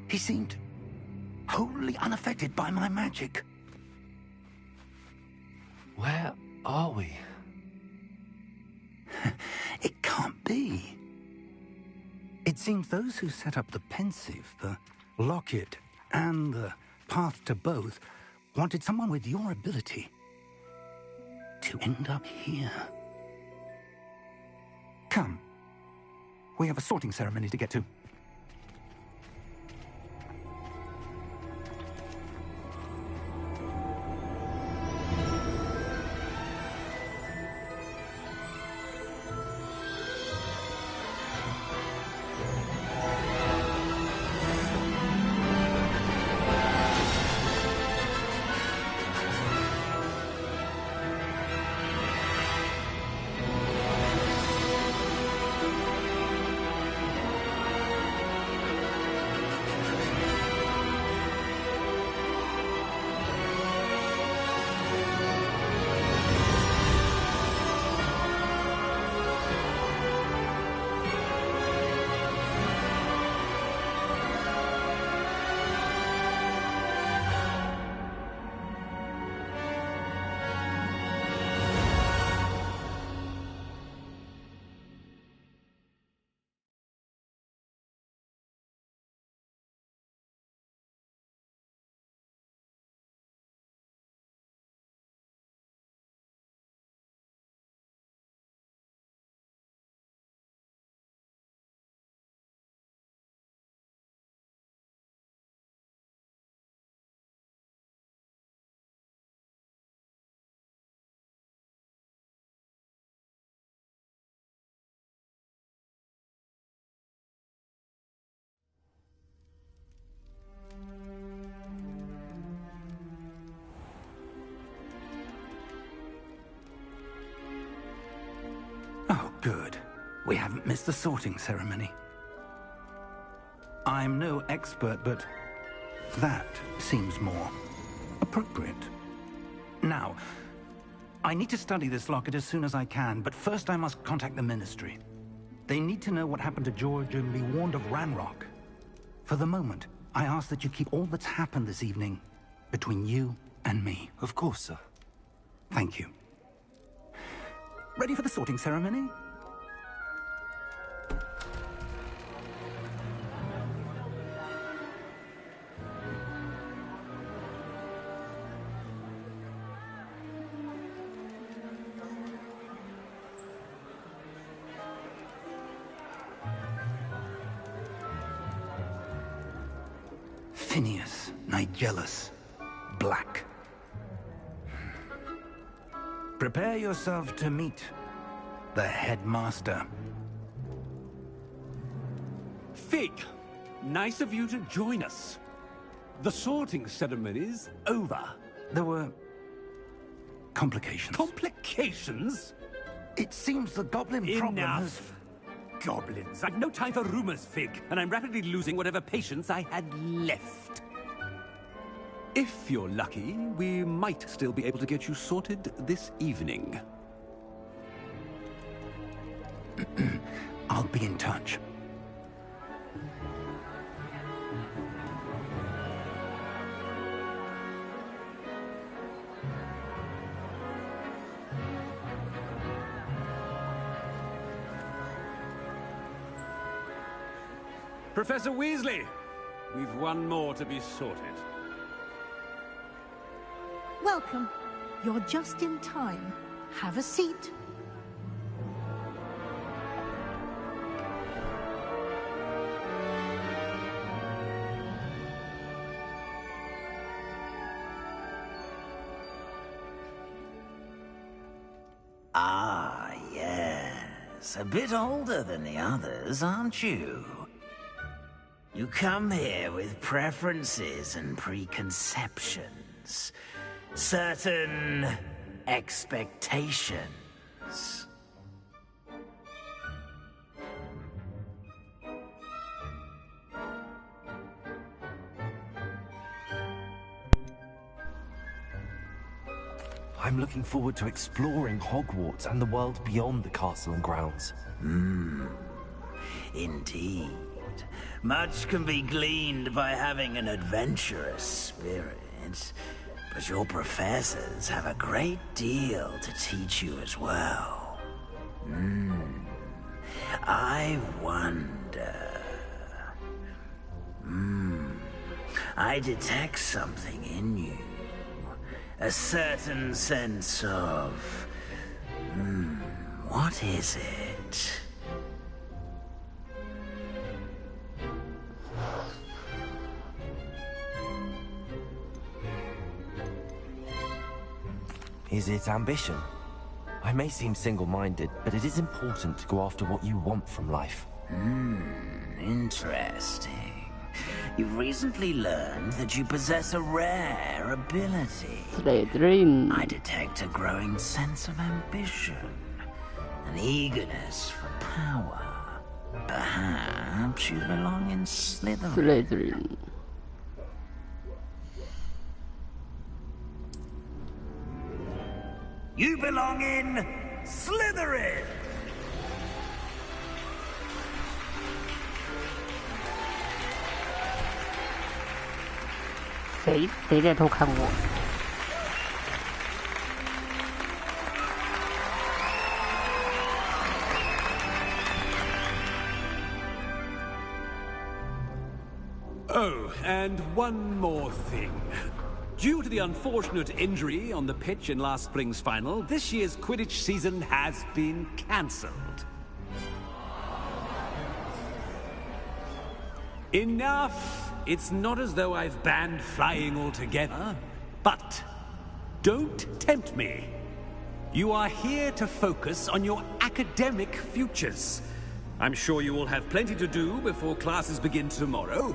He seemed wholly unaffected by my magic. Where are we? It can't be. It seems those who set up the pensive, the locket, and the path to both wanted someone with your ability to end up here. Come. We have a sorting ceremony to get to. Oh, good. We haven't missed the sorting ceremony. I'm no expert, but that seems more appropriate. Now, I need to study this locket as soon as I can, but first I must contact the Ministry. They need to know what happened to George and be warned of Ranrock. For the moment, I ask that you keep all that's happened this evening between you and me. Of course, sir. Thank you. Ready for the sorting ceremony? Phineas Nigellus Black. Prepare yourself to meet the headmaster. Fig, nice of you to join us. The sorting ceremony's over. There were complications. Complications? It seems the goblin problem has... Enough. Goblins. I've no time for rumors, Fig, and I'm rapidly losing whatever patience I had left. If you're lucky, we might still be able to get you sorted this evening. I'll be in touch. Professor Weasley, we've one more to be sorted. Welcome. You're just in time. Have a seat. Ah, yes. A bit older than the others, aren't you? You come here with preferences and preconceptions. Certain expectations. I'm looking forward to exploring Hogwarts and the world beyond the castle and grounds. Indeed. Much can be gleaned by having an adventurous spirit, but your professors have a great deal to teach you as well. I wonder... I detect something in you. A certain sense of... what is it? Is it ambition? I may seem single-minded, but it is important to go after what you want from life. Interesting. You've recently learned that you possess a rare ability. Slytherin. I detect a growing sense of ambition, an eagerness for power. Perhaps you belong in Slytherin. Slytherin. You belong in Slytherin! 谁在偷看我？ Oh, and one more thing. Due to the unfortunate injury on the pitch in last spring's final, this year's Quidditch season has been cancelled. Enough! It's not as though I've banned flying altogether, but don't tempt me. You are here to focus on your academic futures. I'm sure you will have plenty to do before classes begin tomorrow.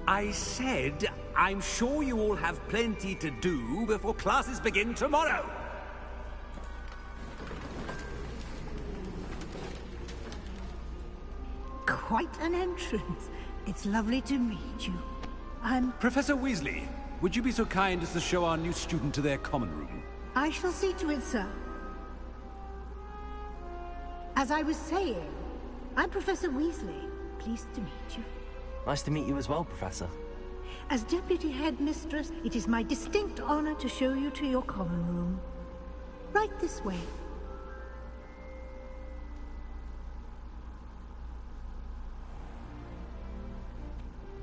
I said, I'm sure you all have plenty to do before classes begin tomorrow. Quite an entrance. It's lovely to meet you. Professor Weasley, would you be so kind as to show our new student to their common room? I shall see to it, sir. As I was saying, I'm Professor Weasley. Pleased to meet you. Nice to meet you as well, Professor. As Deputy Headmistress, it is my distinct honor to show you to your common room. Right this way.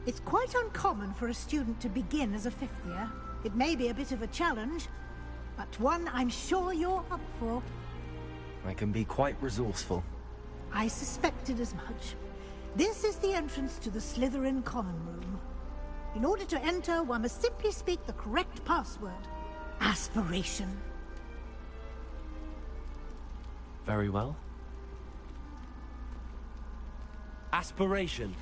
It's quite uncommon for a student to begin as a fifth year. It may be a bit of a challenge, but one I'm sure you're up for. I can be quite resourceful. I suspected as much. This is the entrance to the Slytherin common room. In order to enter, one must simply speak the correct password. Aspiration. Very well. Aspiration.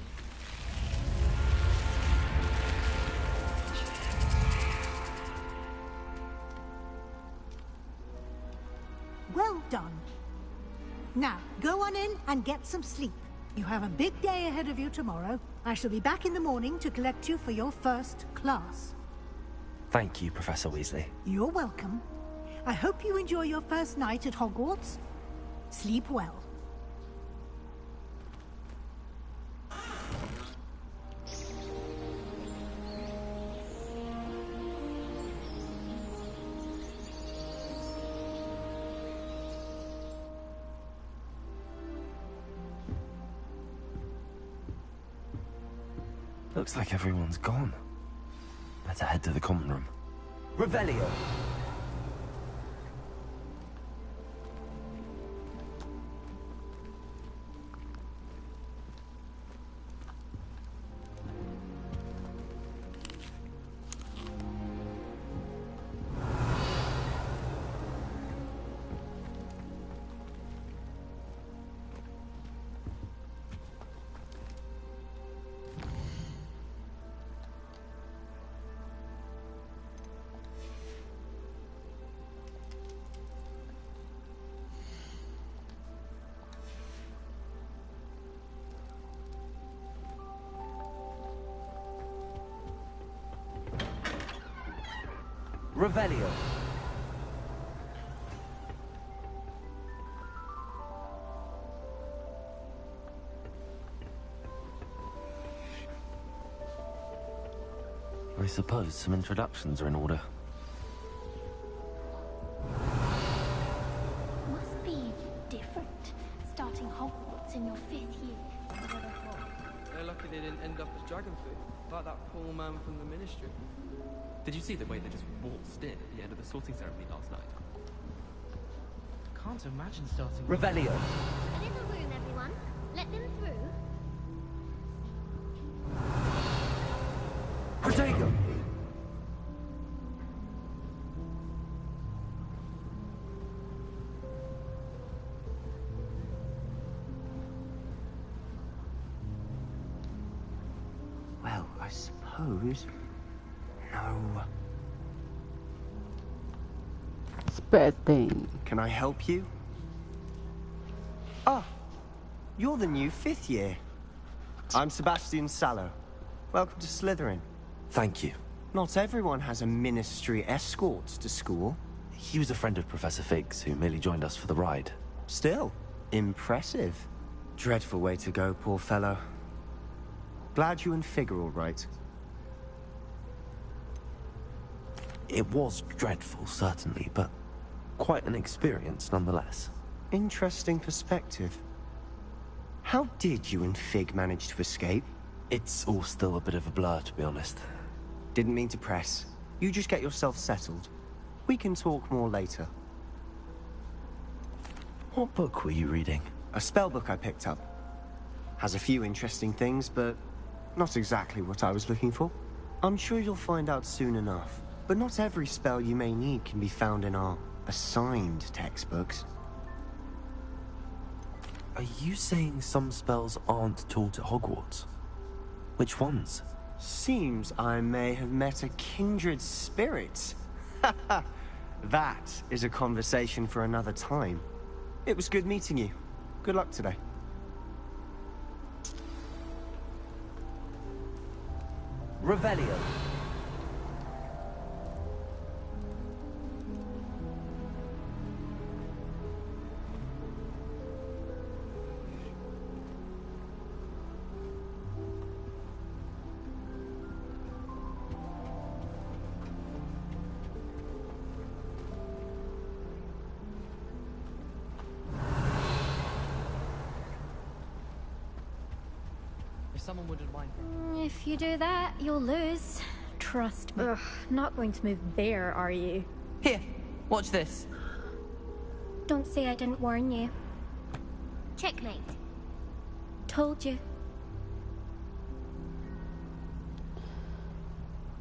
Well done. Now, go on in and get some sleep. You have a big day ahead of you tomorrow. I shall be back in the morning to collect you for your first class. Thank you, Professor Weasley. You're welcome. I hope you enjoy your first night at Hogwarts. Sleep well. Looks like everyone's gone. Better head to the common room. Revelio! Revelio. I suppose some introductions are in order. Must be different, starting Hogwarts in your 5th year. They're lucky they didn't end up as dragon food, like that poor man from the Ministry. Did you see the way they just waltzed in at the end of the sorting ceremony last night? Can't imagine starting. Revelio. A little room, everyone. Let them through. Protego! Well, I suppose... No. Spetting. Can I help you? Ah, you're the new 5th year. I'm Sebastian Sallow. Welcome to Slytherin. Thank you. Not everyone has a ministry escort to school. He was a friend of Professor Fig's who merely joined us for the ride. Still, impressive. Dreadful way to go, poor fellow. Glad you and Fig are all right. It was dreadful, certainly, but quite an experience nonetheless. Interesting perspective. How did you and Fig manage to escape? It's all still a bit of a blur, to be honest. Didn't mean to press. You just get yourself settled. We can talk more later. What book were you reading? A spell book I picked up. Has a few interesting things, but not exactly what I was looking for. I'm sure you'll find out soon enough. But not every spell you may need can be found in our assigned textbooks. Are you saying some spells aren't taught at Hogwarts? Which ones? Seems I may have met a kindred spirit. That is a conversation for another time. It was good meeting you. Good luck today. Revelio. If someone wouldn't mind. If you do that, you'll lose. Trust me. Ugh, not going to move there, are you? Here, watch this. Don't say I didn't warn you. Checkmate. Told you.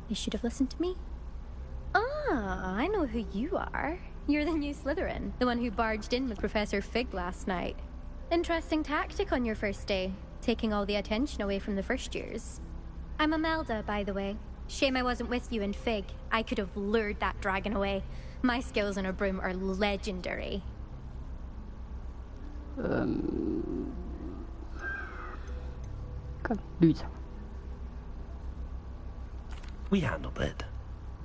You should have listened to me. Ah, I know who you are. You're the new Slytherin, the one who barged in with Professor Fig last night. Interesting tactic on your first day, taking all the attention away from the first years. I'm Imelda, by the way. Shame I wasn't with you in Fig. I could have lured that dragon away. My skills on a broom are legendary. We handled it.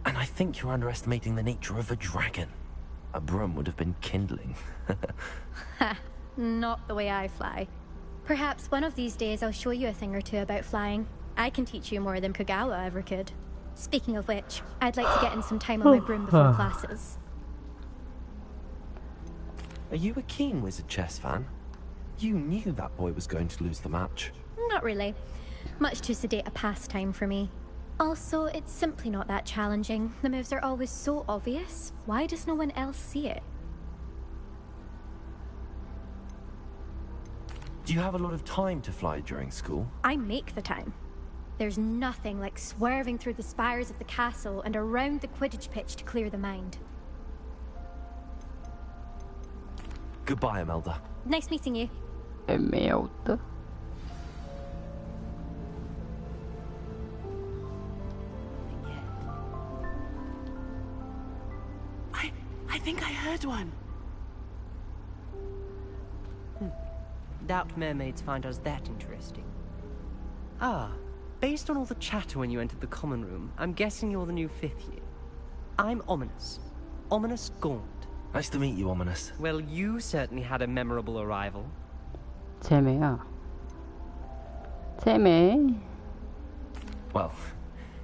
And I think you're underestimating the nature of a dragon. A broom would have been kindling. Ha, not the way I fly. Perhaps one of these days I'll show you a thing or two about flying. I can teach you more than Kogawa ever could. Speaking of which, I'd like to get in some time on my broom before classes. Are you a keen Wizard chess fan? You knew that boy was going to lose the match. Not really. Much too sedate a pastime for me. Also, it's simply not that challenging. The moves are always so obvious. Why does no one else see it? Do you have a lot of time to fly during school? I make the time. There's nothing like swerving through the spires of the castle and around the Quidditch pitch to clear the mind. Goodbye, Imelda. Nice meeting you. Imelda. I think I heard one. Doubt mermaids find us that interesting. Ah, based on all the chatter when you entered the common room, I'm guessing you're the new 5th year. I'm Ominous. Ominous Gaunt. Nice to meet you, Ominous. Well, you certainly had a memorable arrival. 재매야. 재매. Well,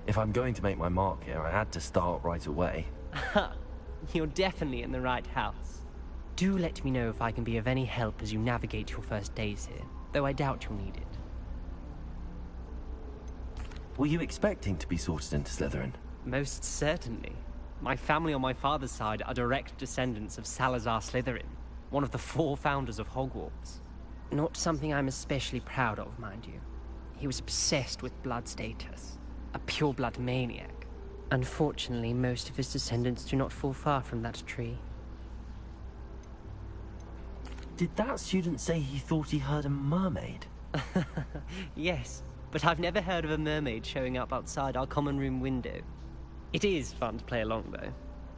If I'm going to make my mark here, I had to start right away. You're definitely in the right house. Do let me know if I can be of any help as you navigate your first days here, though I doubt you'll need it. Were you expecting to be sorted into Slytherin? Most certainly. My family on my father's side are direct descendants of Salazar Slytherin, one of the 4 founders of Hogwarts. Not something I'm especially proud of, mind you. He was obsessed with blood status, a pure-blood maniac. Unfortunately, most of his descendants do not fall far from that tree. Did that student say he thought he heard a mermaid? Yes, but I've never heard of a mermaid showing up outside our common room window. It is fun to play along, though.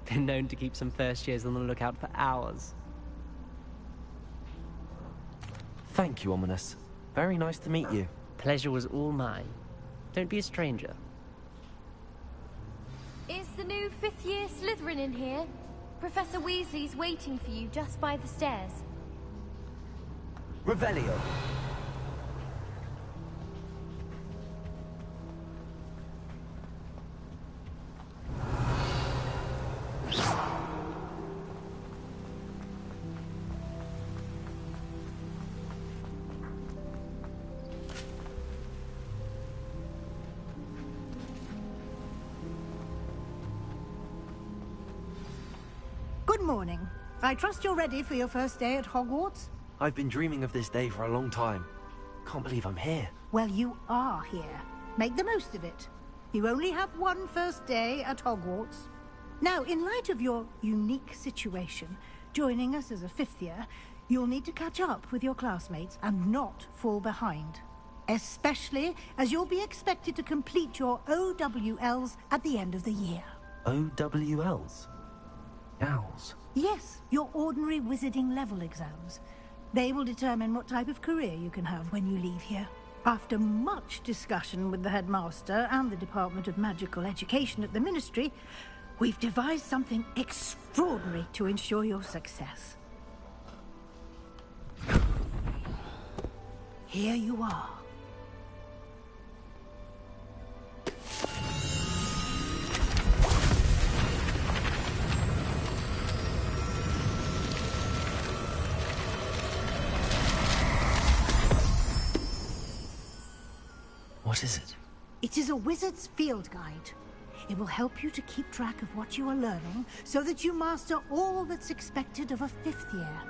Been known to keep some first years on the lookout for hours. Thank you, Ominous. Very nice to meet you. Pleasure was all mine. Don't be a stranger. Is the new 5th year Slytherin in here? Professor Weasley's waiting for you just by the stairs. Revelio. Good morning. I trust you're ready for your first day at Hogwarts? I've been dreaming of this day for a long time. Can't believe I'm here. Well, you are here. Make the most of it. You only have one first day at Hogwarts. Now, in light of your unique situation, joining us as a 5th year, you'll need to catch up with your classmates and not fall behind. Especially as you'll be expected to complete your OWLs at the end of the year. OWLs? Owls? Yes, your ordinary wizarding level exams. They will determine what type of career you can have when you leave here. After much discussion with the headmaster and the Department of Magical Education at the Ministry, we've devised something extraordinary to ensure your success. Here you are. What is it? It is a wizard's field guide. It will help you to keep track of what you are learning so that you master all that's expected of a 5th year.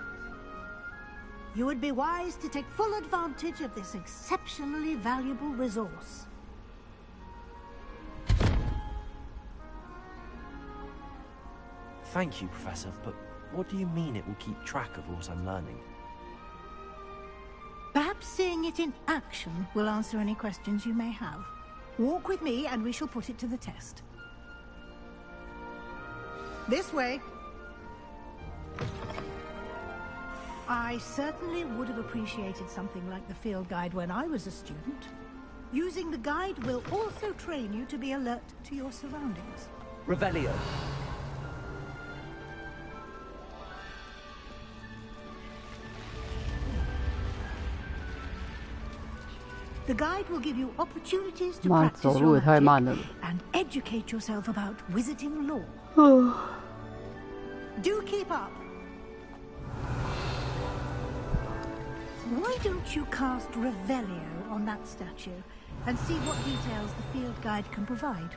You would be wise to take full advantage of this exceptionally valuable resource. Thank you, Professor, but what do you mean it will keep track of what I'm learning? Perhaps seeing it in action will answer any questions you may have. Walk with me and we shall put it to the test. This way. I certainly would have appreciated something like the field guide when I was a student. Using the guide will also train you to be alert to your surroundings. Revelio. The guide will give you opportunities to 妈， practice 走路 your 也太慢了 magic and educate yourself about wizarding lore. 吧。 Do keep up. Why don't you cast Revelio on that statue and see what details the field guide can provide?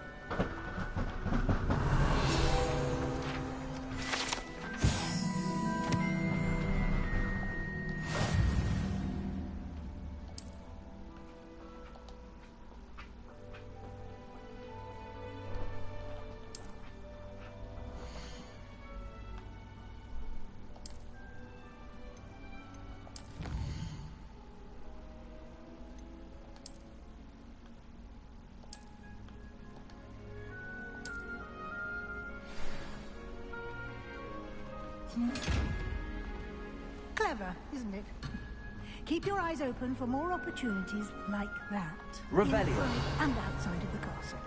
Clever, isn't it? Keep your eyes open for more opportunities like that. Revelio. Inside and outside of the castle.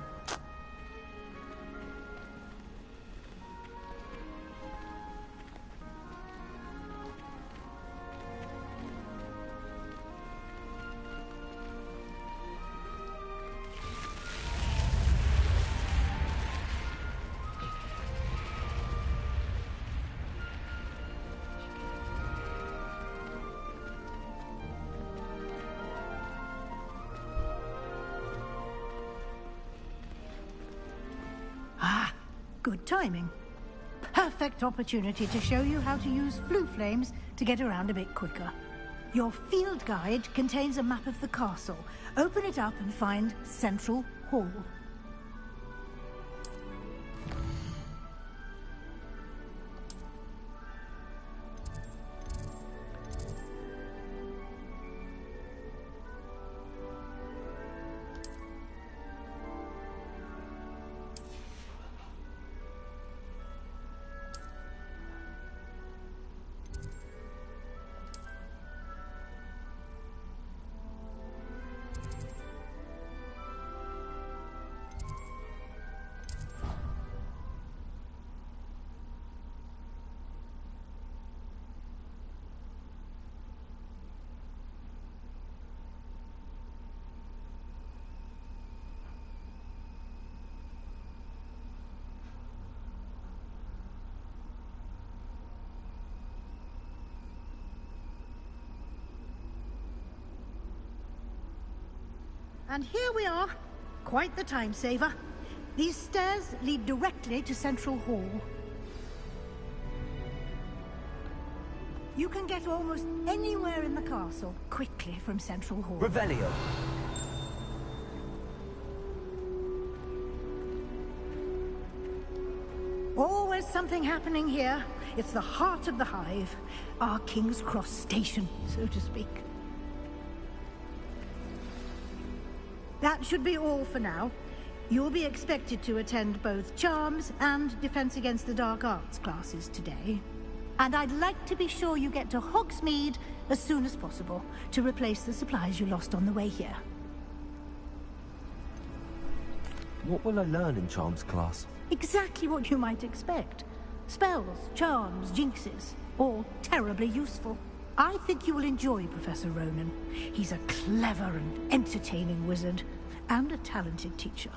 Good timing. Perfect opportunity to show you how to use flue flames to get around a bit quicker. Your field guide contains a map of the castle. Open it up and find Central Hall. And here we are. Quite the time saver. These stairs lead directly to Central Hall. You can get almost anywhere in the castle quickly from Central Hall. Revelio. Always something happening here. It's the heart of the hive. Our King's Cross station, so to speak. That should be all for now. You'll be expected to attend both Charms and Defense Against the Dark Arts classes today. And I'd like to be sure you get to Hogsmeade as soon as possible to replace the supplies you lost on the way here. What will I learn in Charms class? Exactly what you might expect. Spells, charms, jinxes, all terribly useful. I think you will enjoy Professor Ronan. He's a clever and entertaining wizard, and a talented teacher.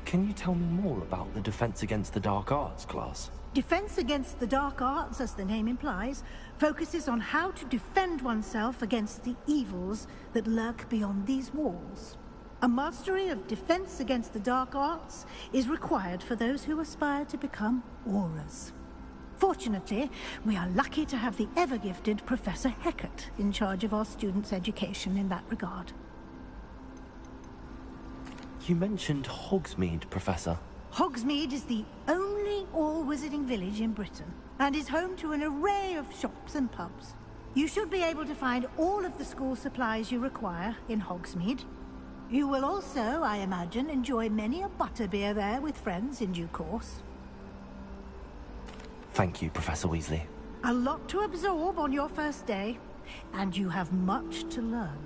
Can you tell me more about the Defense Against the Dark Arts class? Defense Against the Dark Arts, as the name implies, focuses on how to defend oneself against the evils that lurk beyond these walls. A mastery of Defense Against the Dark Arts is required for those who aspire to become Aurors. Fortunately, we are lucky to have the ever-gifted Professor Hecat in charge of our students' education in that regard. You mentioned Hogsmeade, Professor. Hogsmeade is the only all-wizarding village in Britain, and is home to an array of shops and pubs. You should be able to find all of the school supplies you require in Hogsmeade. You will also, I imagine, enjoy many a butterbeer there with friends in due course. Thank you, Professor Weasley. A lot to absorb on your first day, and you have much to learn.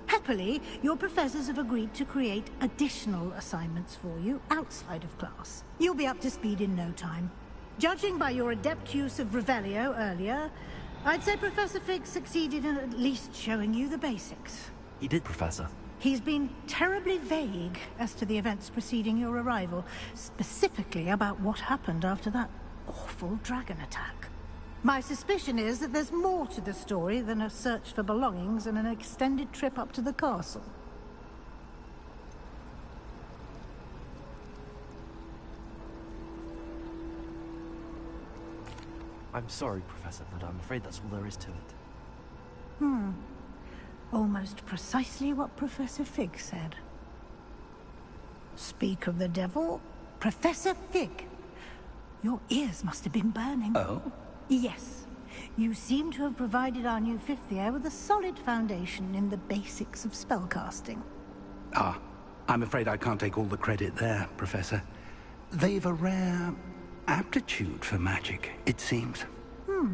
Happily, your professors have agreed to create additional assignments for you outside of class. You'll be up to speed in no time. Judging by your adept use of Revelio earlier, I'd say Professor Fig succeeded in at least showing you the basics. He did, Professor. He's been terribly vague as to the events preceding your arrival, specifically about what happened after that awful dragon attack. My suspicion is that there's more to the story than a search for belongings and an extended trip up to the castle. I'm sorry, Professor, but I'm afraid that's all there is to it. Almost precisely what Professor Fig said. Speak of the devil, Professor Fig. Your ears must have been burning. Oh? Yes. You seem to have provided our new fifth year with a solid foundation in the basics of spellcasting. Ah, I'm afraid I can't take all the credit there, Professor. They've a rare aptitude for magic, it seems. Well,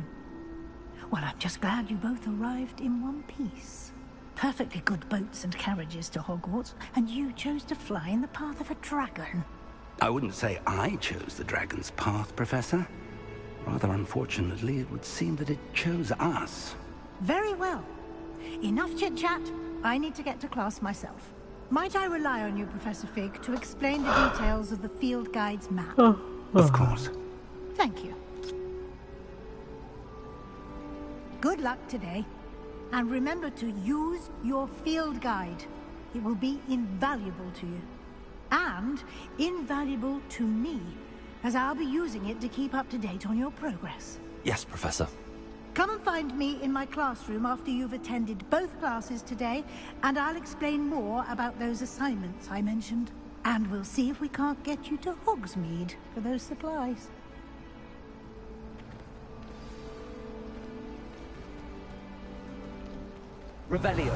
I'm just glad you both arrived in one piece. Perfectly good boats and carriages to Hogwarts, and you chose to fly in the path of a dragon. I wouldn't say I chose the dragon's path, Professor. Rather unfortunately, it would seem that it chose us. Very well. Enough chit-chat. I need to get to class myself. Might I rely on you, Professor Fig, to explain the details of the field guide's map? Of course. Thank you. Good luck today. And remember to use your field guide. It will be invaluable to you. And invaluable to me, as I'll be using it to keep up to date on your progress. Yes, Professor. Come and find me in my classroom after you've attended both classes today, and I'll explain more about those assignments I mentioned. And we'll see if we can't get you to Hogsmeade for those supplies. Revelio.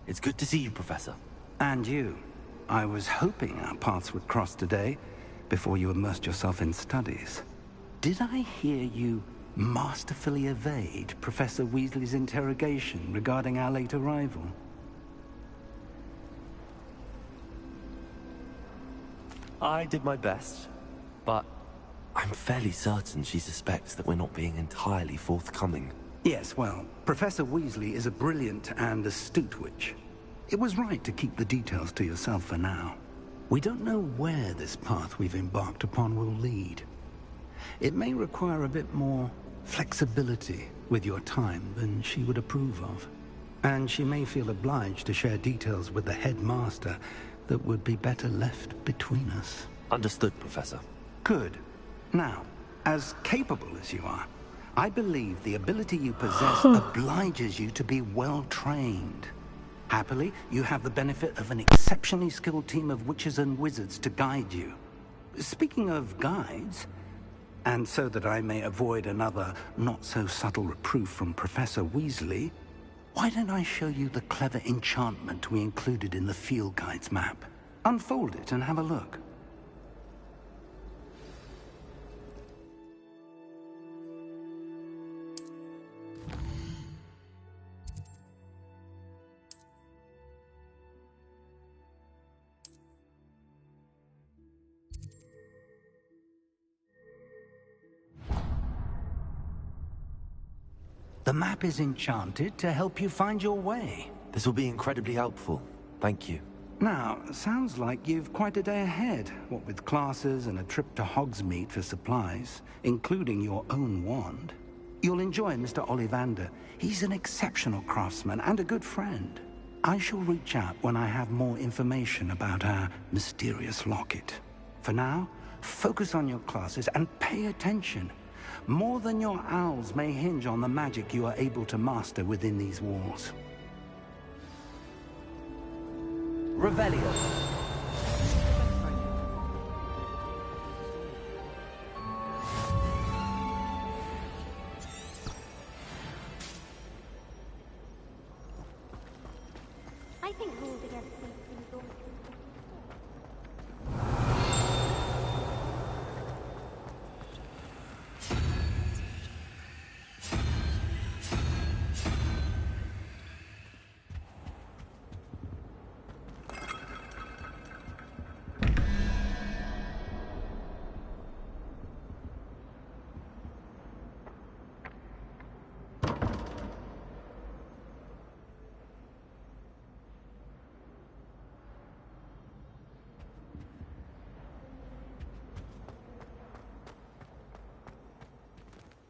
It's good to see you, Professor. And you. I was hoping our paths would cross today, before you immersed yourself in studies. Did I hear you masterfully evade Professor Weasley's interrogation regarding our late arrival? I did my best, but I'm fairly certain she suspects that we're not being entirely forthcoming. Yes, well, Professor Weasley is a brilliant and astute witch. It was right to keep the details to yourself for now. We don't know where this path we've embarked upon will lead. It may require a bit more flexibility with your time than she would approve of. And she may feel obliged to share details with the headmaster that would be better left between us. Understood, Professor. Good. Now, as capable as you are, I believe the ability you possess obliges you to be well-trained. Happily, you have the benefit of an exceptionally skilled team of witches and wizards to guide you. Speaking of guides, and so that I may avoid another not-so-subtle reproof from Professor Weasley, why don't I show you the clever enchantment we included in the field guide's map? Unfold it and have a look. The map is enchanted to help you find your way. This will be incredibly helpful. Thank you. Now, sounds like you've quite a day ahead, what with classes and a trip to Hogsmeade for supplies, including your own wand. You'll enjoy Mr. Ollivander. He's an exceptional craftsman and a good friend. I shall reach out when I have more information about our mysterious locket. For now, focus on your classes and pay attention. More than your owls may hinge on the magic you are able to master within these walls. Revelio. I think rules against these things don't.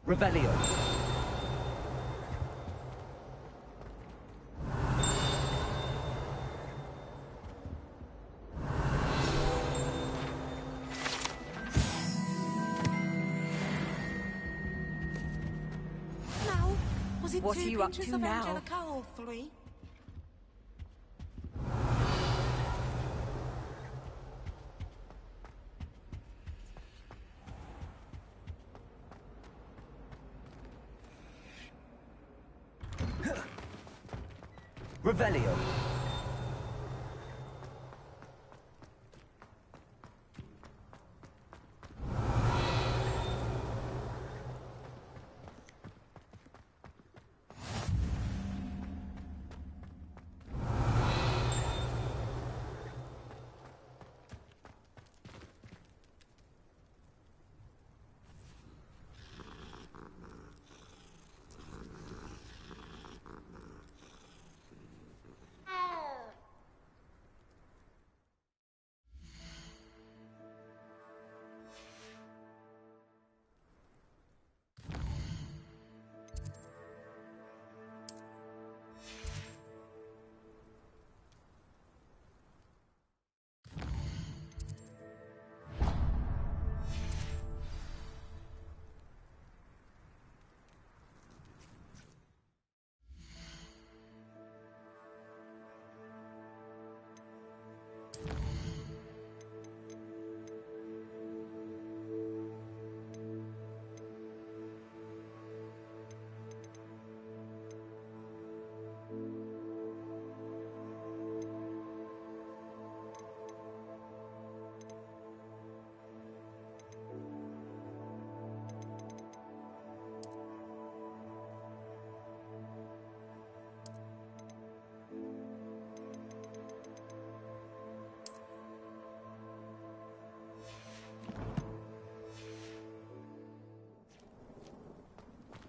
Revelio. Now, was it What are two you up pinches to of now? Angelica or 3? Revelio.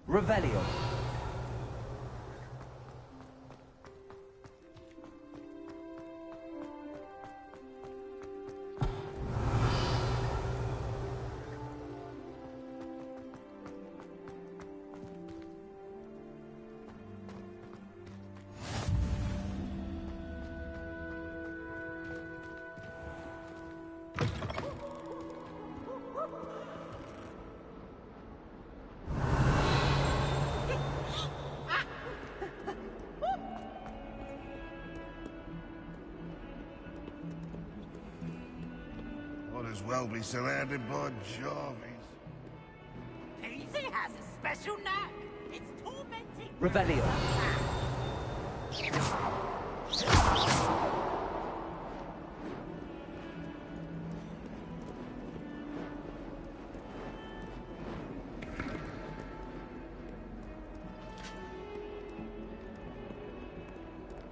Revelio. Might as well be surrounded by Jarvis. Peasy has a special knack. It's tormenting. Revelio.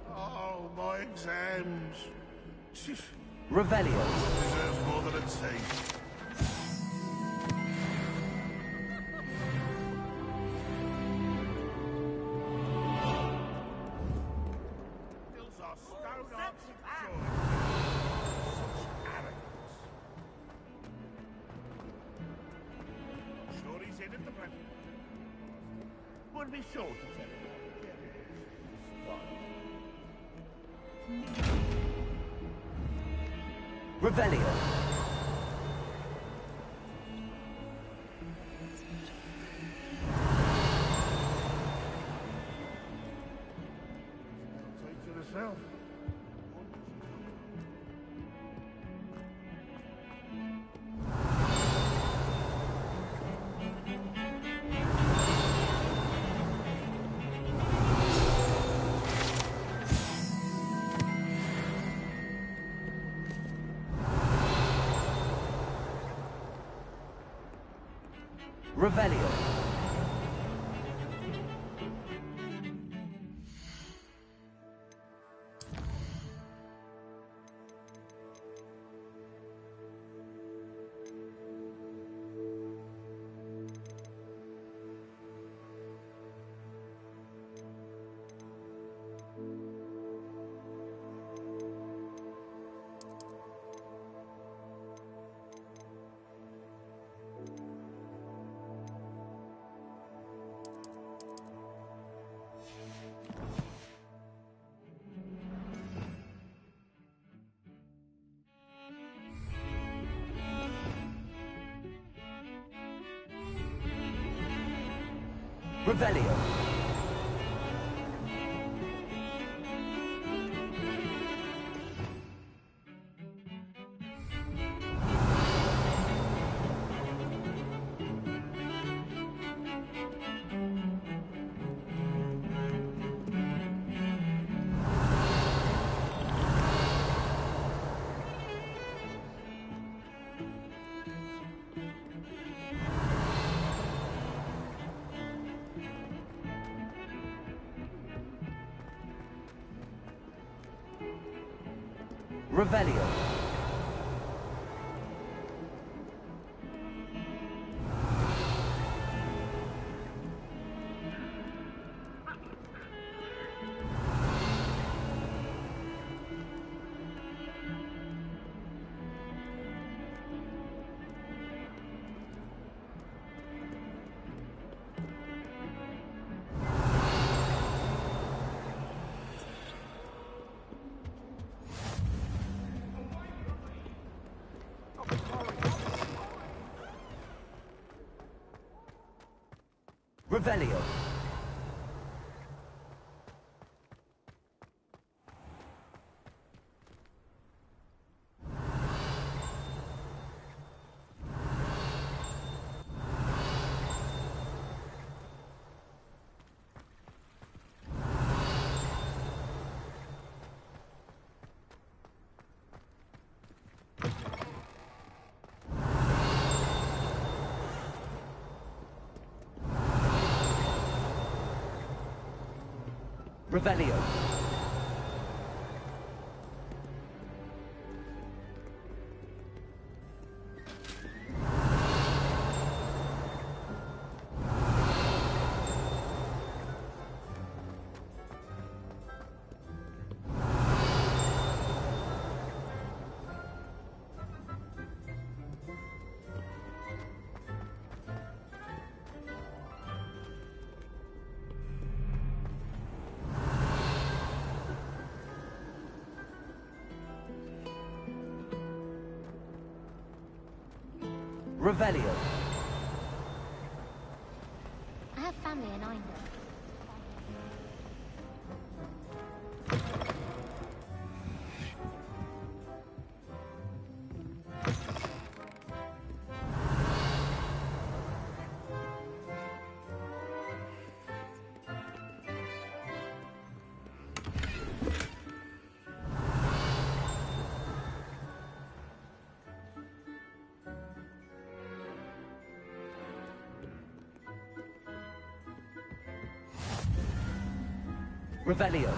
Oh, my exams. Revelio. Deserves more than a tea. Hills are stone-hard secure. Such arrogance. Sure he's in at the present. Would be sure to tell him. Revelio. Take to herself. Revelio. Revelio. Revelio. Revelio. Revelio. Revelio. I have family in Ireland. Revelio.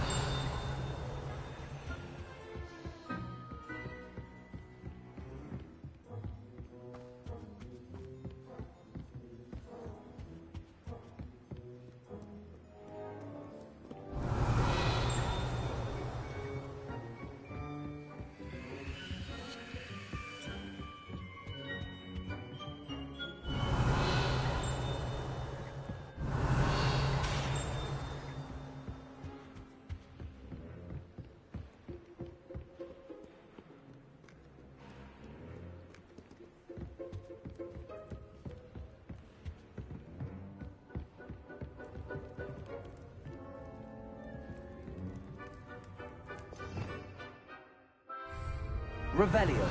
Revelio.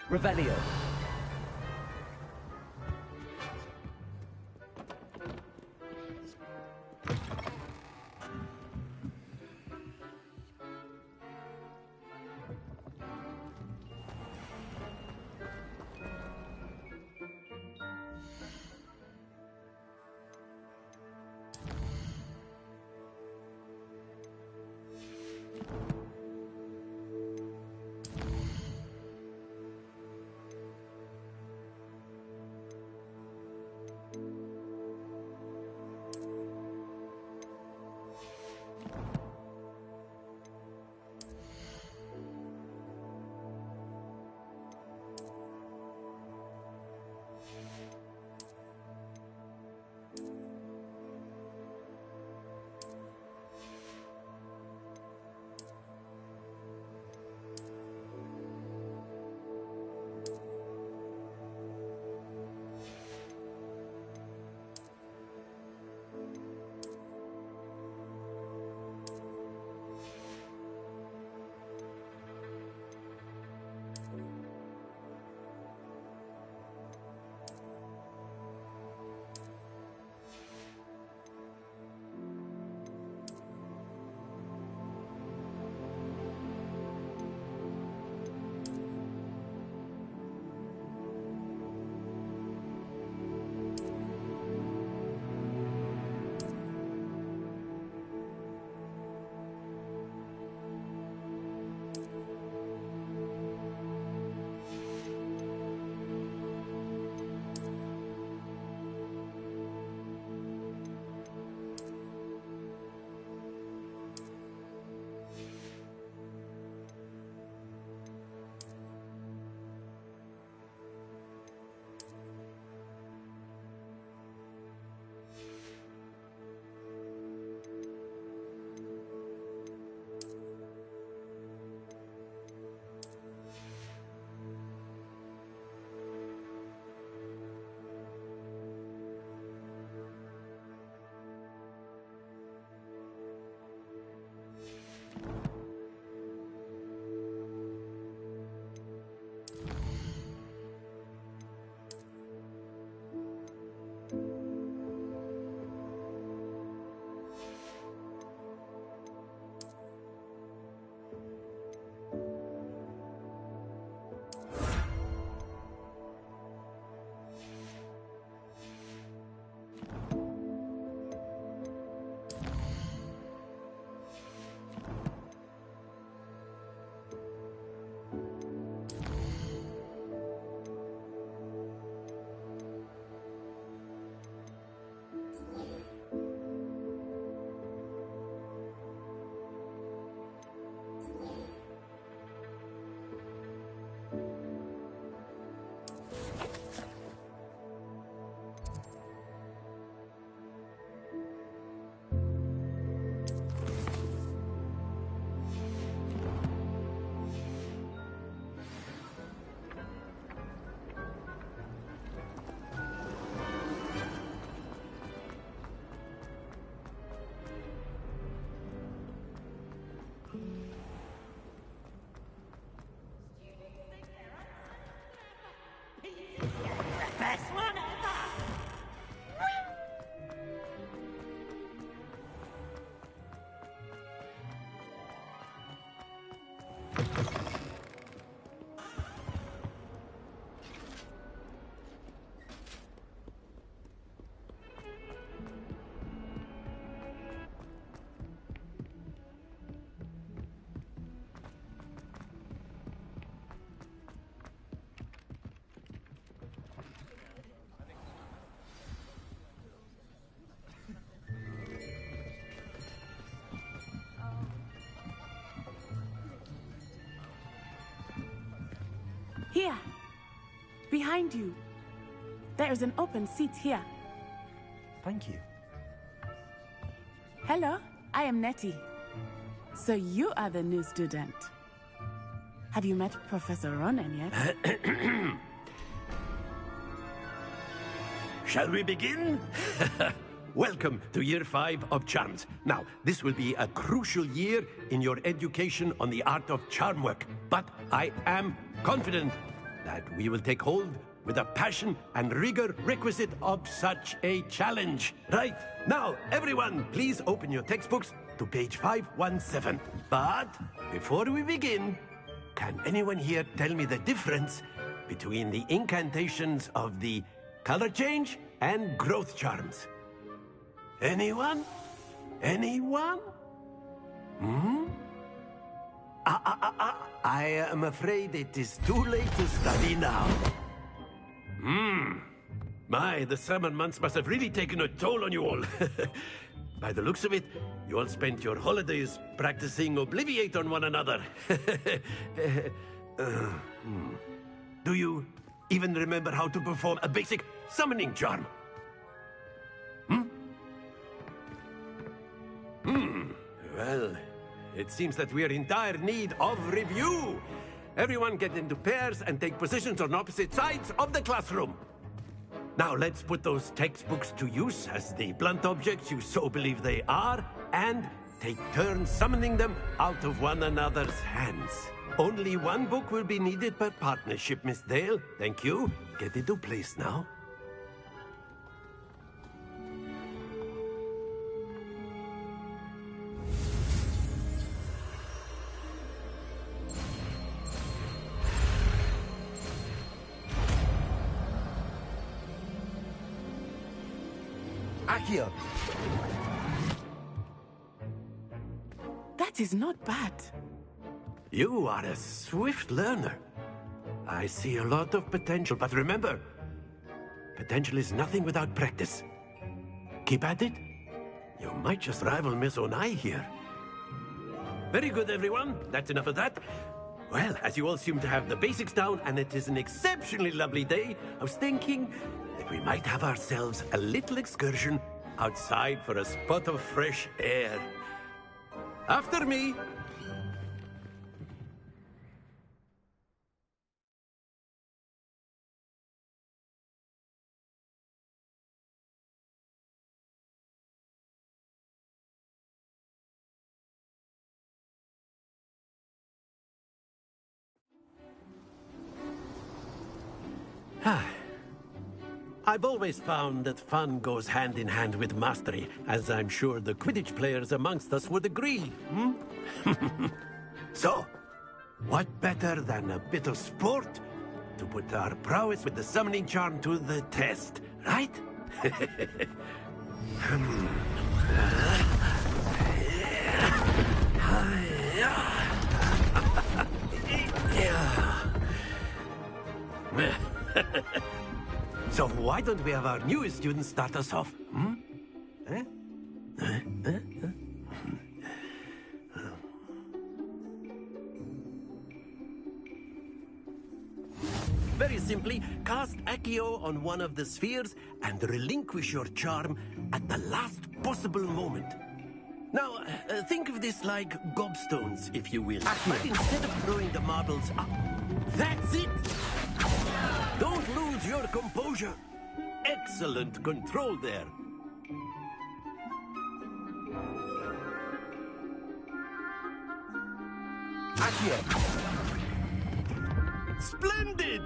Revelio. Here. Behind you. There is an open seat here. Thank you. Hello, I am Nettie. So you are the new student. Have you met Professor Ronan yet? Shall we begin? Welcome to Year 5 of Charms. Now, this will be a crucial year in your education on the art of charm work. But I am confident that we will take hold with the passion and rigor requisite of such a challenge. Right, now, everyone, please open your textbooks to page 517. But before we begin, can anyone here tell me the difference between the incantations of the color change and growth charms? Anyone? Anyone? I am afraid it is too late to study now. My, the summer months must have really taken a toll on you all. By the looks of it, you all spent your holidays practicing Obliviate on one another. Do you even remember how to perform a basic summoning charm? Well, it seems that we are in dire need of review. Everyone get into pairs and take positions on opposite sides of the classroom. Now let's put those textbooks to use as the blunt objects you so believe they are, and take turns summoning them out of one another's hands. Only one book will be needed per partnership, Miss Dale. Thank you. Get into place now. Accio! That is not bad. You are a swift learner. I see a lot of potential, but remember, potential is nothing without practice. Keep at it. You might just rival Miss Onai here. Very good, everyone. That's enough of that. Well, as you all seem to have the basics down, and it is an exceptionally lovely day, I was thinking that we might have ourselves a little excursion outside for a spot of fresh air. After me. I've always found that fun goes hand in hand with mastery, as I'm sure the Quidditch players amongst us would agree. So, what better than a bit of sport to put our prowess with the summoning charm to the test, right? So why don't we have our newest student start us off? Very simply, cast Accio on one of the spheres and relinquish your charm at the last possible moment. Now, think of this like gobstones, if you will. But instead of throwing the marbles up, that's it! Don't lose your composure. Excellent control there. Accio! Splendid!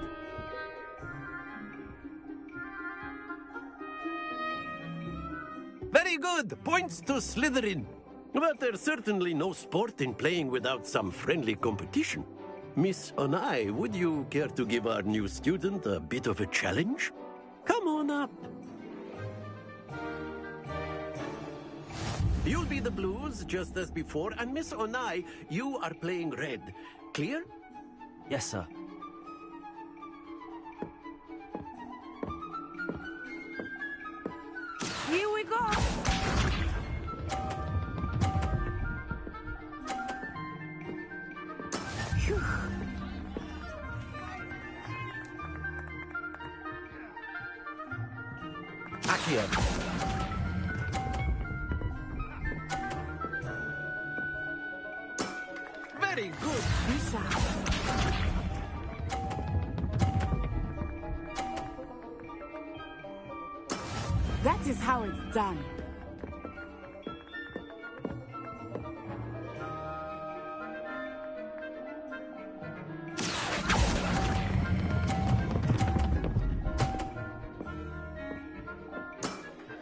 Very good. Points to Slytherin. But there's certainly no sport in playing without some friendly competition. Miss Onai, would you care to give our new student a bit of a challenge? Come on up. You'll be the blues, just as before, and Miss Onai, you are playing red. Clear? Yes, sir. Here we go! Phew. Accio. Very good. Lisa. That is how it's done.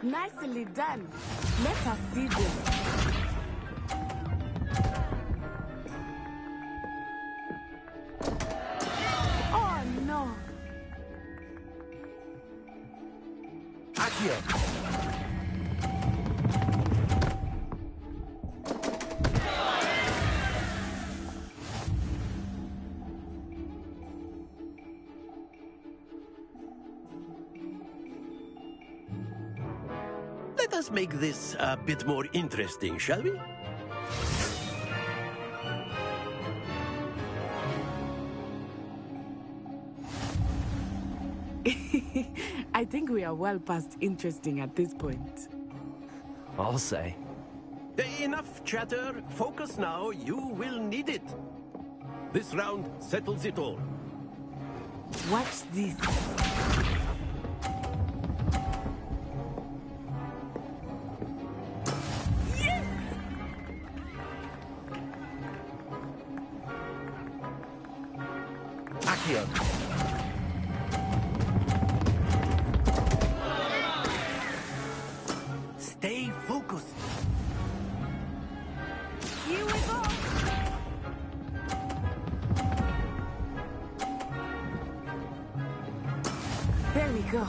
Nicely done. Let us see this. Oh no. Accio. Let us make this a bit more interesting, shall we? I think we are well past interesting at this point. I'll say. Enough chatter. Focus now. You will need it. This round settles it all. Watch this. Accio. Stay focused. Here we go. There we go.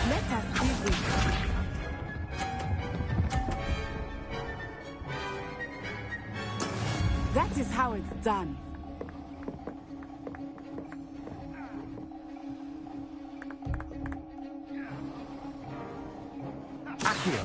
Let us see this. That is how it's done. Accio.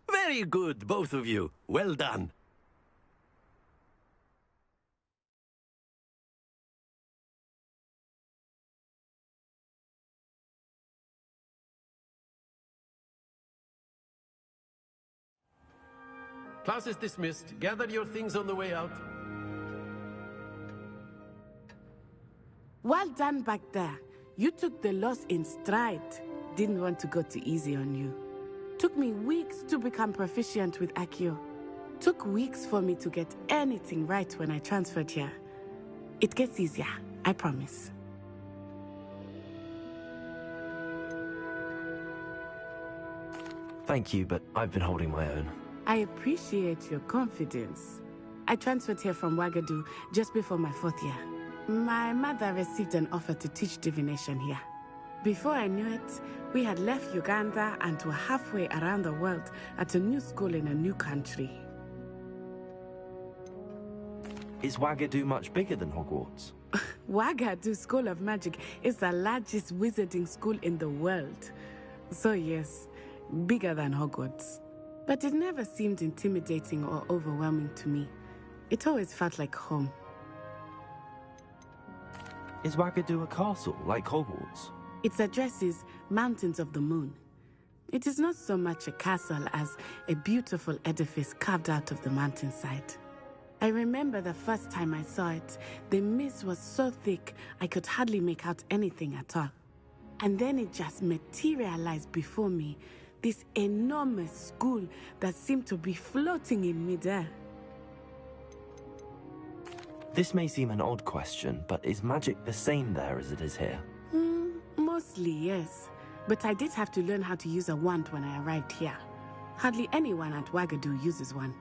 Very good, both of you. Well done. Class is dismissed. Gather your things on the way out. Well done back there. You took the loss in stride. Didn't want to go too easy on you. Took me weeks to become proficient with Accio. Took weeks for me to get anything right when I transferred here. It gets easier, I promise. Thank you, but I've been holding my own. I appreciate your confidence. I transferred here from Ouagadougou just before my 4th year. My mother received an offer to teach divination here. Before I knew it, we had left Uganda and were halfway around the world at a new school in a new country. Is Ouagadougou much bigger than Hogwarts? Ouagadougou School of Magic is the largest wizarding school in the world. So yes, bigger than Hogwarts. But it never seemed intimidating or overwhelming to me. It always felt like home. Is Ouagadougou a castle, like Hogwarts? Its address is Mountains of the Moon. It is not so much a castle as a beautiful edifice carved out of the mountainside. I remember the first time I saw it, the mist was so thick I could hardly make out anything at all. And then it just materialized before me, this enormous school that seemed to be floating in midair. This may seem an odd question, but is magic the same there as it is here? Mostly, yes. But I did have to learn how to use a wand when I arrived here. Hardly anyone at Ouagadougou uses one.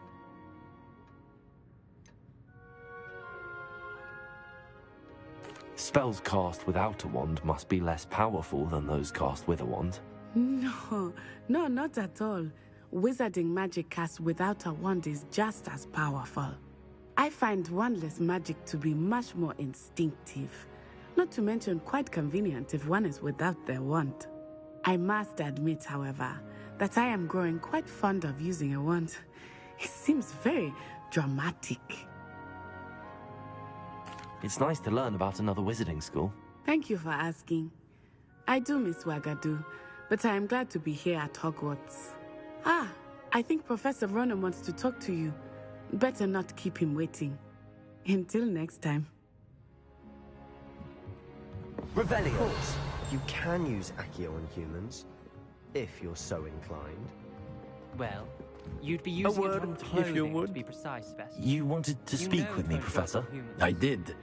Spells cast without a wand must be less powerful than those cast with a wand. No, no, not at all. Wizarding magic cast without a wand is just as powerful. I find wandless magic to be much more instinctive. Not to mention quite convenient if one is without their wand. I must admit, however, that I am growing quite fond of using a wand. It seems very dramatic. It's nice to learn about another wizarding school. Thank you for asking. I do miss Wagadu, but I am glad to be here at Hogwarts. Ah, I think Professor Ronan wants to talk to you. Better not keep him waiting. Until next time. Revelio. Of course, you can use Accio on humans, if you're so inclined. Well, you'd be using word, it on if clothing, you to would. be precise, Sebastian. You wanted to You speak know with me, folk Professor? work on humans. I did.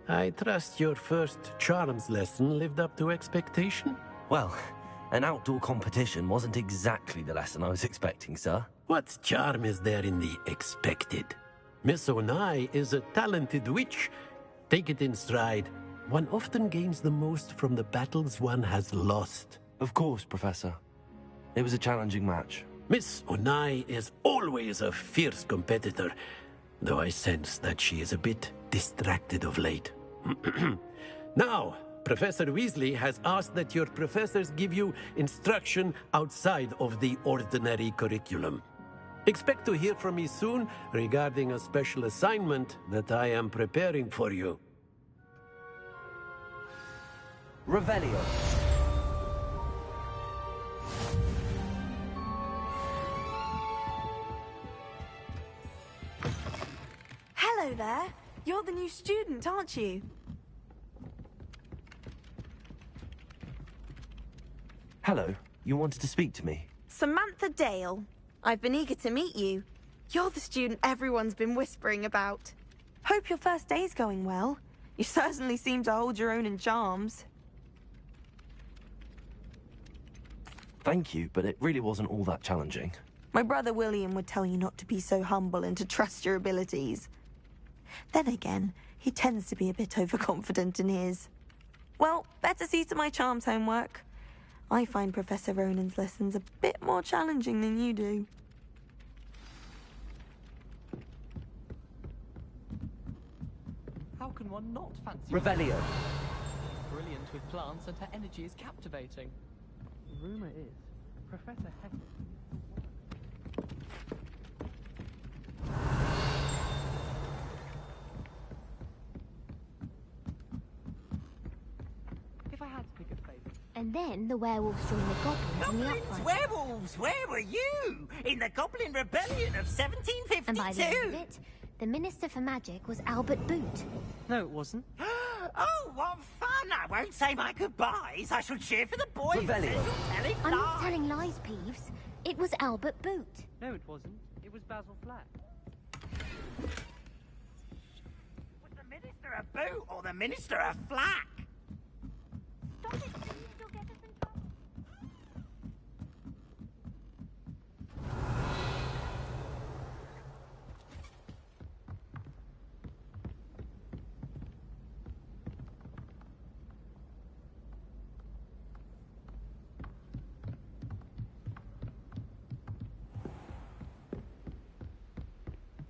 I trust your first charms lesson lived up to expectation? Well, an outdoor competition wasn't exactly the lesson I was expecting, sir. What charm is there in the expected? Miss Onai is a talented witch. Take it in stride. One often gains the most from the battles one has lost. Of course, Professor. It was a challenging match. Miss Onai is always a fierce competitor, though I sense that she is a bit distracted of late. Now, Professor Weasley has asked that your professors give you instruction outside of the ordinary curriculum. Expect to hear from me soon regarding a special assignment that I am preparing for you. Revelio. Hello there. You're the new student, aren't you? Hello. You wanted to speak to me? Samantha Dale. I've been eager to meet you. You're the student everyone's been whispering about. Hope your first day's going well. You certainly seem to hold your own in charms. Thank you, but it really wasn't all that challenging. My brother William would tell you not to be so humble and to trust your abilities. Then again, he tends to be a bit overconfident in his. Well, better see to my charms homework. I find Professor Ronan's lessons a bit more challenging than you do. How can one not fancy Revelio. Brilliant with plants and her energy is captivating. Rumor is, Professor Hector... If I had to pick a favourite... And then the werewolves joined the goblins in the Goblins, uprising. werewolves, where were you? In the Goblin Rebellion of 1752? And by the end of it, the Minister for Magic was Albert Boot. No, it wasn't. Oh, what fun! I won't say my goodbyes. I shall cheer for the boy who says Revelio. you're telling I'm not lies. telling lies, Peeves. It was Albert Boot. No, it wasn't. It was Basil Flack. Was the Minister a boot or the Minister a flack? Stop it, Peeves. You'll get us in trouble.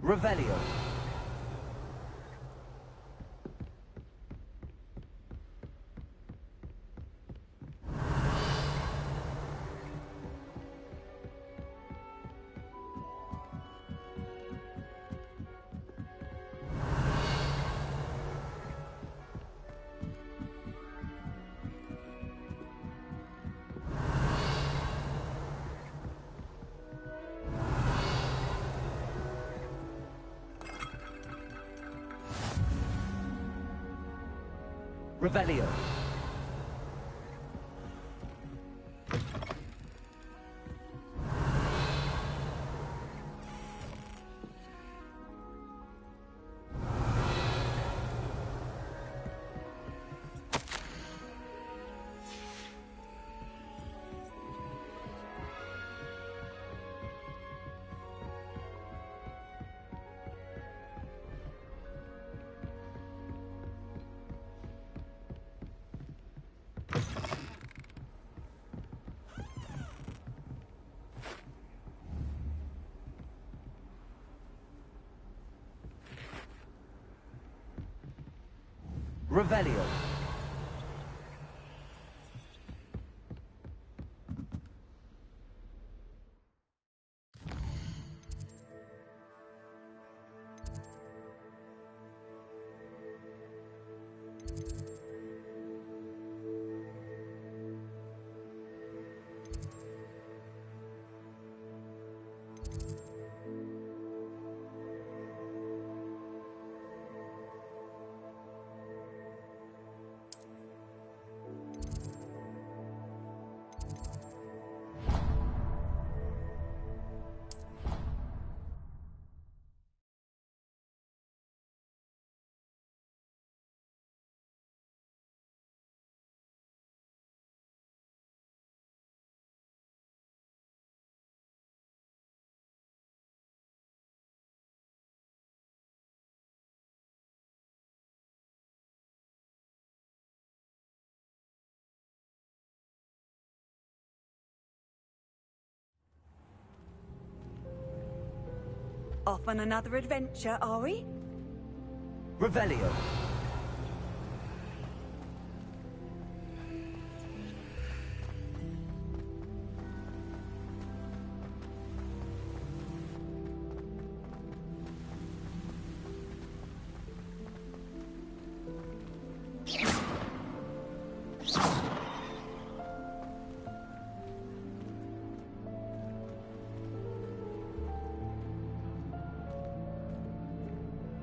Revelio. Revelio. Revelio. Off on another adventure, are we? Revelio.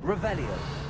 Revelio.